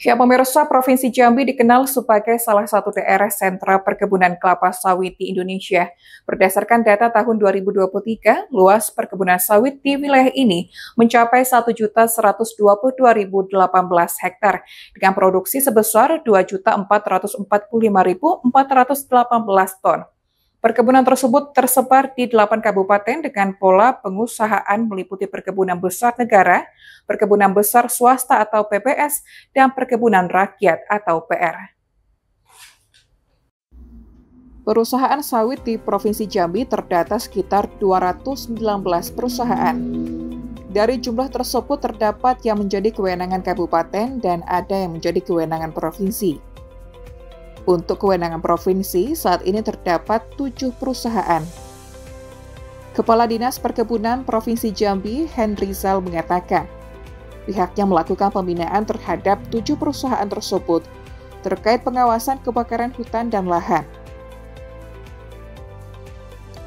Ya, pemirsa, Provinsi Jambi dikenal sebagai salah satu daerah sentra perkebunan kelapa sawit di Indonesia. Berdasarkan data tahun 2023, luas perkebunan sawit di wilayah ini mencapai 1.122.018 hektar dengan produksi sebesar 2.445.418 ton. Perkebunan tersebut tersebar di 8 kabupaten dengan pola pengusahaan meliputi perkebunan besar negara, perkebunan besar swasta atau PBS, dan perkebunan rakyat atau PR. Perusahaan sawit di Provinsi Jambi terdata sekitar 219 perusahaan. Dari jumlah tersebut terdapat yang menjadi kewenangan kabupaten dan ada yang menjadi kewenangan provinsi. Untuk kewenangan provinsi, saat ini terdapat 7 perusahaan. Kepala Dinas Perkebunan Provinsi Jambi, Henry Zal, mengatakan, pihaknya melakukan pembinaan terhadap 7 perusahaan tersebut terkait pengawasan kebakaran hutan dan lahan.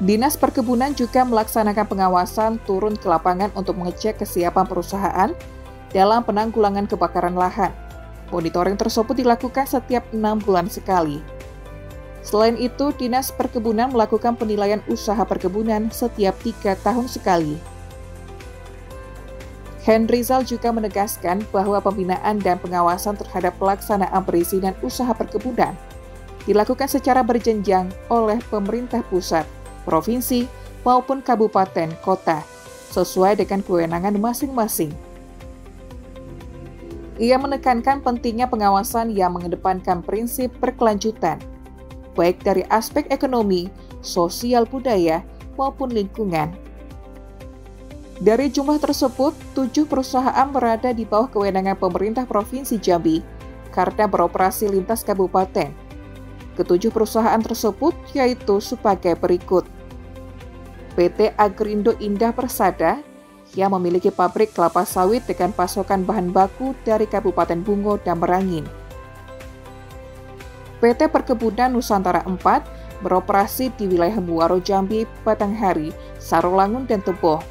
Dinas Perkebunan juga melaksanakan pengawasan turun ke lapangan untuk mengecek kesiapan perusahaan dalam penanggulangan kebakaran lahan. Monitoring tersebut dilakukan setiap 6 bulan sekali. Selain itu, Dinas Perkebunan melakukan penilaian usaha perkebunan setiap 3 tahun sekali. Henry Zal juga menegaskan bahwa pembinaan dan pengawasan terhadap pelaksanaan perizinan usaha perkebunan dilakukan secara berjenjang oleh pemerintah pusat, provinsi, maupun kabupaten kota, sesuai dengan kewenangan masing-masing. Ia menekankan pentingnya pengawasan yang mengedepankan prinsip berkelanjutan, baik dari aspek ekonomi, sosial budaya, maupun lingkungan. Dari jumlah tersebut, 7 perusahaan berada di bawah kewenangan pemerintah Provinsi Jambi karena beroperasi lintas kabupaten. Ketujuh perusahaan tersebut yaitu sebagai berikut. PT Agrindo Indah Persada yang memiliki pabrik kelapa sawit dengan pasokan bahan baku dari Kabupaten Bungo dan Merangin. PT Perkebunan Nusantara 4 beroperasi di wilayah Muaro Jambi, Batanghari, Sarolangun, dan Teboh.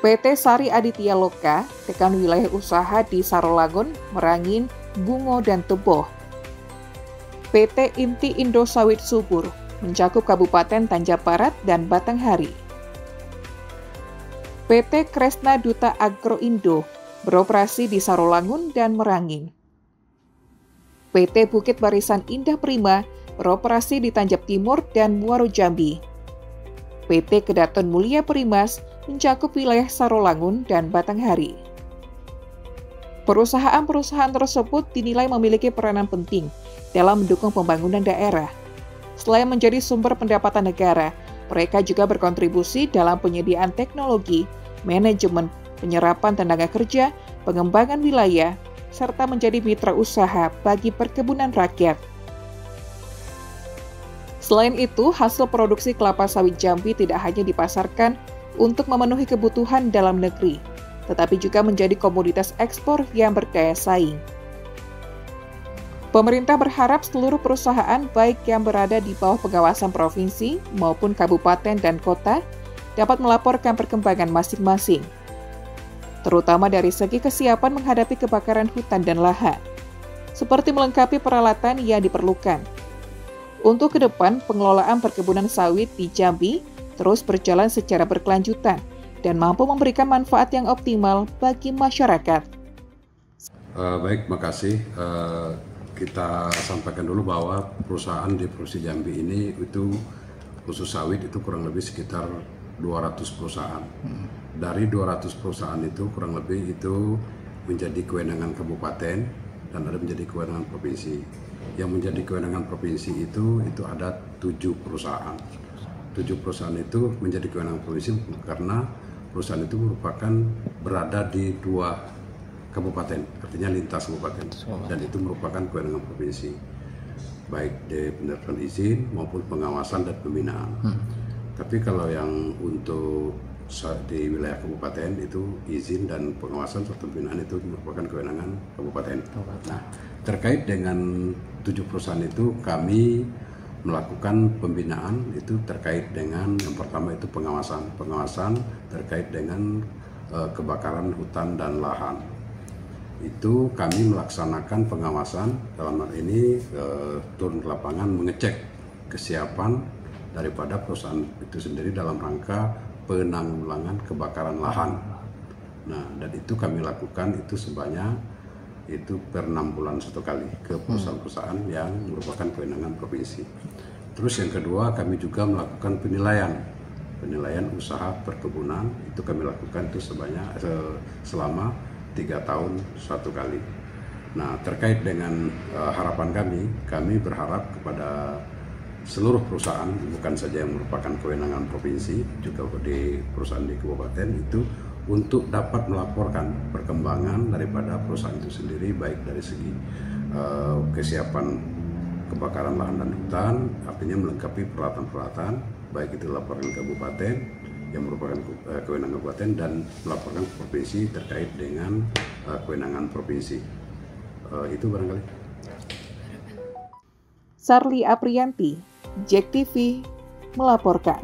PT Sari Aditya Loka dengan wilayah usaha di Sarolangun, Merangin, Bungo, dan Teboh. PT Inti Indo Sawit Subur mencakup Kabupaten Tanjab Barat dan Batanghari. PT Kresna Duta Agro Indo beroperasi di Sarolangun dan Merangin. PT Bukit Barisan Indah Prima beroperasi di Tanjab Timur dan Muaro Jambi. PT Kedaton Mulia Primas mencakup wilayah Sarolangun dan Batanghari. Perusahaan-perusahaan tersebut dinilai memiliki peranan penting dalam mendukung pembangunan daerah. Selain menjadi sumber pendapatan negara, mereka juga berkontribusi dalam penyediaan teknologi, manajemen, penyerapan tenaga kerja, pengembangan wilayah, serta menjadi mitra usaha bagi perkebunan rakyat. Selain itu, hasil produksi kelapa sawit Jambi tidak hanya dipasarkan untuk memenuhi kebutuhan dalam negeri, tetapi juga menjadi komoditas ekspor yang berdaya saing. Pemerintah berharap seluruh perusahaan baik yang berada di bawah pengawasan provinsi maupun kabupaten dan kota dapat melaporkan perkembangan masing-masing, terutama dari segi kesiapan menghadapi kebakaran hutan dan lahan, seperti melengkapi peralatan yang diperlukan. Untuk ke depan, pengelolaan perkebunan sawit di Jambi terus berjalan secara berkelanjutan dan mampu memberikan manfaat yang optimal bagi masyarakat. Baik, makasih. Kita sampaikan dulu bahwa perusahaan di Provinsi Jambi ini itu khusus sawit itu kurang lebih sekitar 200 perusahaan. Dari 200 perusahaan itu kurang lebih itu menjadi kewenangan kabupaten dan ada menjadi kewenangan provinsi. Yang menjadi kewenangan provinsi itu ada 7 perusahaan. 7 perusahaan itu menjadi kewenangan provinsi karena perusahaan itu merupakan berada di 2 kabupaten, artinya lintas kabupaten, dan itu merupakan kewenangan provinsi, baik di pendapat izin maupun pengawasan dan pembinaan. Tapi kalau yang untuk di wilayah kabupaten itu izin dan pengawasan serta pembinaan itu merupakan kewenangan kabupaten. Nah, terkait dengan 7 perusahaan itu kami melakukan pembinaan itu terkait dengan yang pertama itu pengawasan terkait dengan kebakaran hutan dan lahan. itu kami melaksanakan pengawasan, dalam hal ini turun ke lapangan mengecek kesiapan daripada perusahaan itu sendiri dalam rangka penanggulangan kebakaran lahan. Nah, dan itu kami lakukan itu sebanyak itu per 6 bulan satu kali ke perusahaan-perusahaan yang merupakan kewenangan provinsi. Terus yang kedua, kami juga melakukan penilaian usaha perkebunan, itu kami lakukan itu sebanyak selama 3 tahun satu kali. Nah, terkait dengan harapan kami berharap kepada seluruh perusahaan, bukan saja yang merupakan kewenangan provinsi, juga di perusahaan di kabupaten itu untuk dapat melaporkan perkembangan daripada perusahaan itu sendiri, baik dari segi kesiapan kebakaran lahan dan hutan, artinya melengkapi peralatan-peralatan, baik itu laporan kabupaten yang merupakan kewenangan kabupaten dan melaporkan ke provinsi terkait dengan kewenangan provinsi. Itu barangkali. Sarli Apriyanti, JEK TV melaporkan.